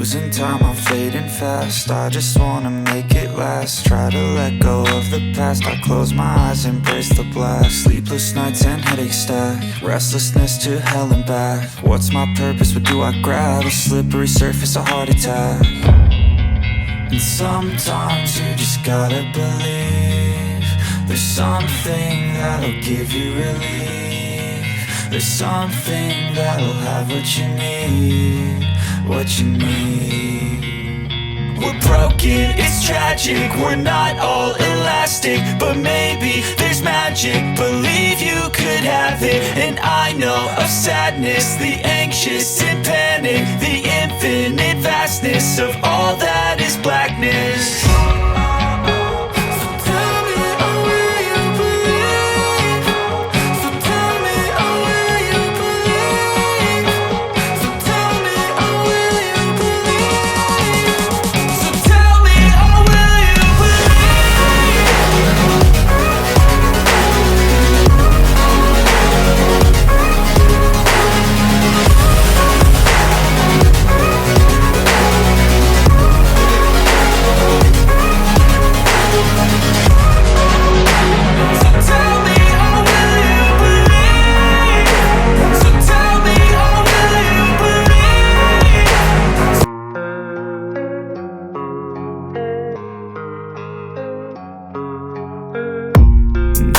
losing time, I'm fading fast. I just wanna make it last. Try to let go of the past. I close my eyes, embrace the blast. Sleepless nights and headaches stack. Restlessness to hell and back. What's my purpose? What do I grab? A slippery surface, a heart attack. And sometimes you just gotta believe there's something that'll give you relief. There's something that'll have what you need, what you need. We're broken, it's tragic, we're not all elastic, but maybe there's magic. Believe you could have it, and I know of sadness, the anxious and panic, the infinite vastness of all that is blackness.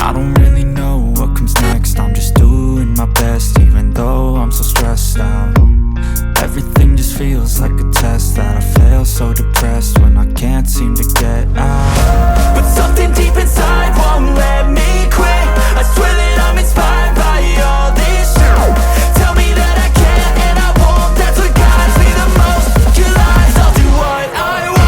I don't really know what comes next. I'm just doing my best, even though I'm so stressed out. Everything just feels like a test that I fail, so depressed when I can't seem to get out. But something deep inside won't let me quit. I swear that I'm inspired by all this shit. Tell me that I can and I won't. That's what guides me the most. Your lies, I'll do what I want.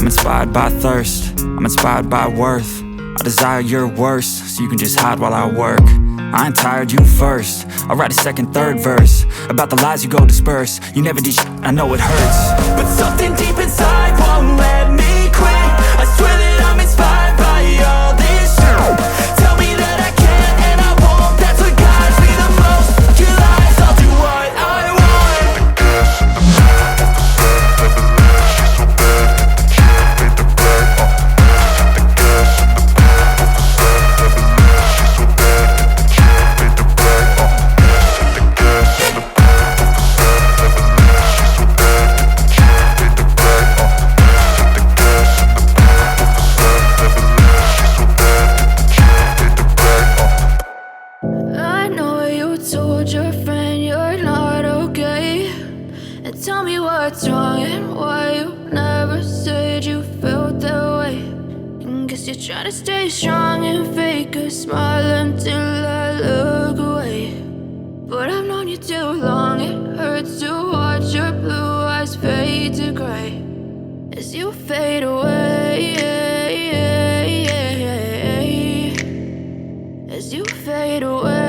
I'm inspired by thirst, I'm inspired by worth. I desire your worst, so you can just hide while I work. I ain't tired, you first. I'll write a second, third verse about the lies you go disperse. You never did shit, I know it hurts. But something deep inside won't let me quit. I swear that I'm inspired by all this shit. Tell me that I can and I won't. That's what guides me the most. Your lies, I'll do what I want. I know you told your friend you're not okay, and tell me what's wrong and why you never said you felt that way. And guess you're trying to stay strong and fake a smile until I look away. But I've known you too long, it hurts to watch your blue eyes fade to gray as you fade away, as you fade away.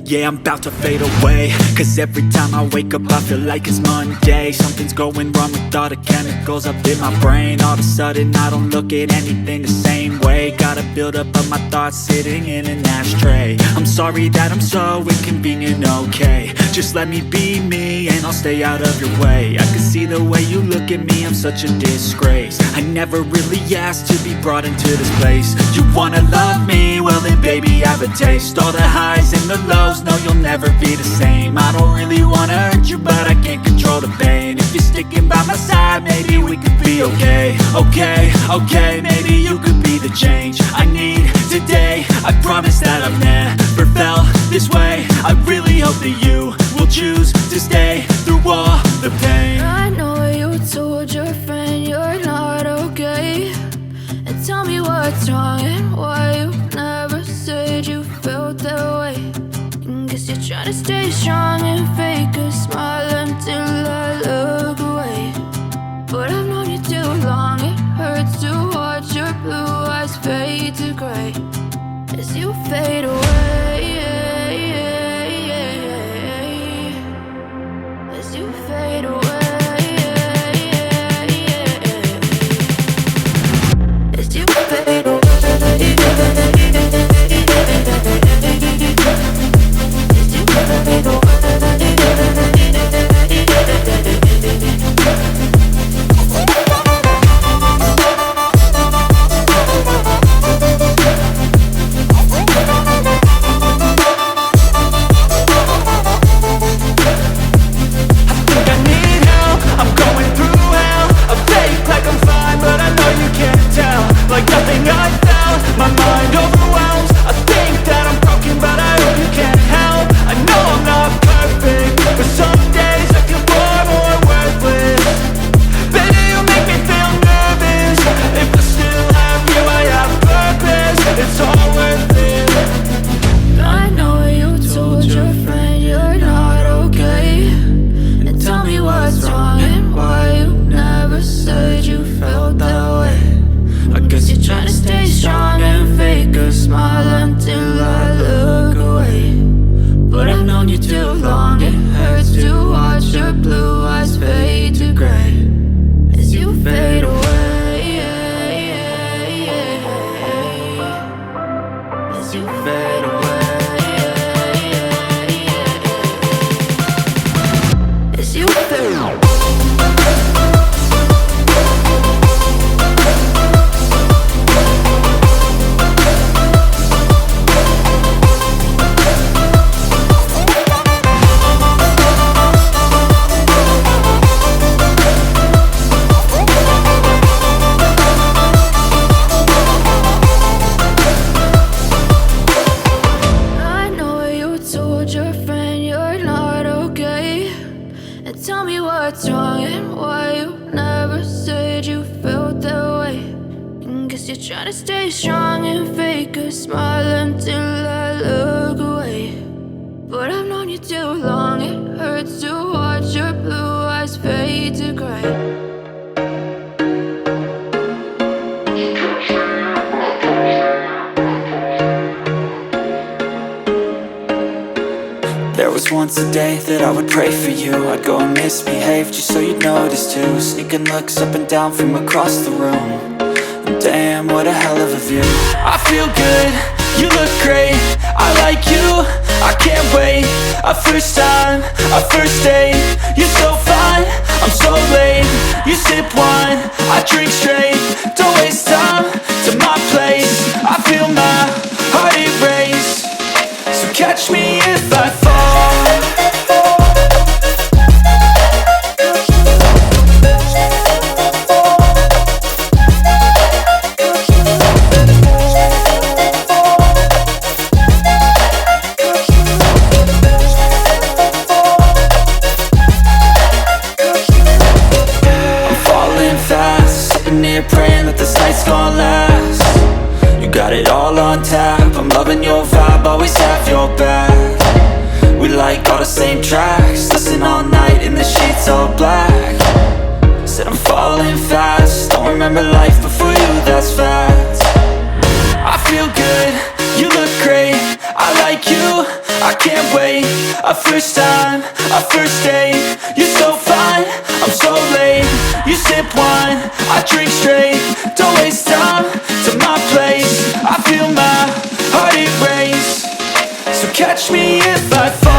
Yeah, I'm about to fade away, cause every time I wake up I feel like it's Monday. Something's going wrong with all the chemicals up in my brain. All of a sudden I don't look at anything the same way. Gotta build up of my thoughts sitting in an ashtray. I'm sorry that I'm so inconvenient, okay. Just let me be me and I'll stay out of your way. I can see the way you look at me, I'm such a disgrace. I never really asked to be brought into this place. You wanna love me? Well then baby have a taste. All the highs and the lows, no you'll never be the same. I don't really wanna hurt you but I can't control the pain. If you're sticking by my side maybe we could be okay. Okay, maybe you could be the change I need today. I promise that I've never felt this way. I really hope that you will choose to stay through all the pain. I know you told your friend you're not okay, and tell me what's wrong and why you never said you felt that way. And guess you're trying to stay strong and fake a smile until I look away. But as you fade away, as you fade away, as you fade away, as you fade away. Like nothing I found, my mind overwhelms. I think that I'm broken, but I hope you can't help. I know I'm not perfect, but some days I feel far more worthless. Baby, you make me feel nervous. If I still have you, I have purpose. It's all worth it. I know you told your friend you're not okay, and tell me what's wrong and why you never said you felt that way. I guess you're trying to stay strong and fake a smile until I look away. But I've known you too long, it hurts to watch your blue eyes fade to gray as you fade away, as you fade away, as you fade away. Tell me what's wrong and why you never said you felt that way. And guess you're trying to stay strong and fake a smile until I look away. But I've known you too long, it hurts to watch your blue eyes fade to gray. There was once a day that I would pray for you. I'd go and misbehave just so you'd notice too. Sneaking looks up and down from across the room. And damn, what a hell of a view. I feel good, you look great, I like you, I can't wait. A first time, a first date. You're so fine, I'm so late. You sip wine, I drink straight. Don't waste time to my place. I feel my heart erase. So catch me if I fall. I'm falling fast, sitting here praying that this night's gonna last. You got it all on tap, I'm loving your vibe, always have your back. We like all the same tracks, listen all night in the sheets all black. Said I'm falling fast, don't remember life before you, that's fact. I feel good, you look great, I like you, I can't wait. A first time, a first date. You're so fine, I'm so late. You sip wine, I drink straight. Don't waste time to my place. I feel my heart erase. So catch me if I fall.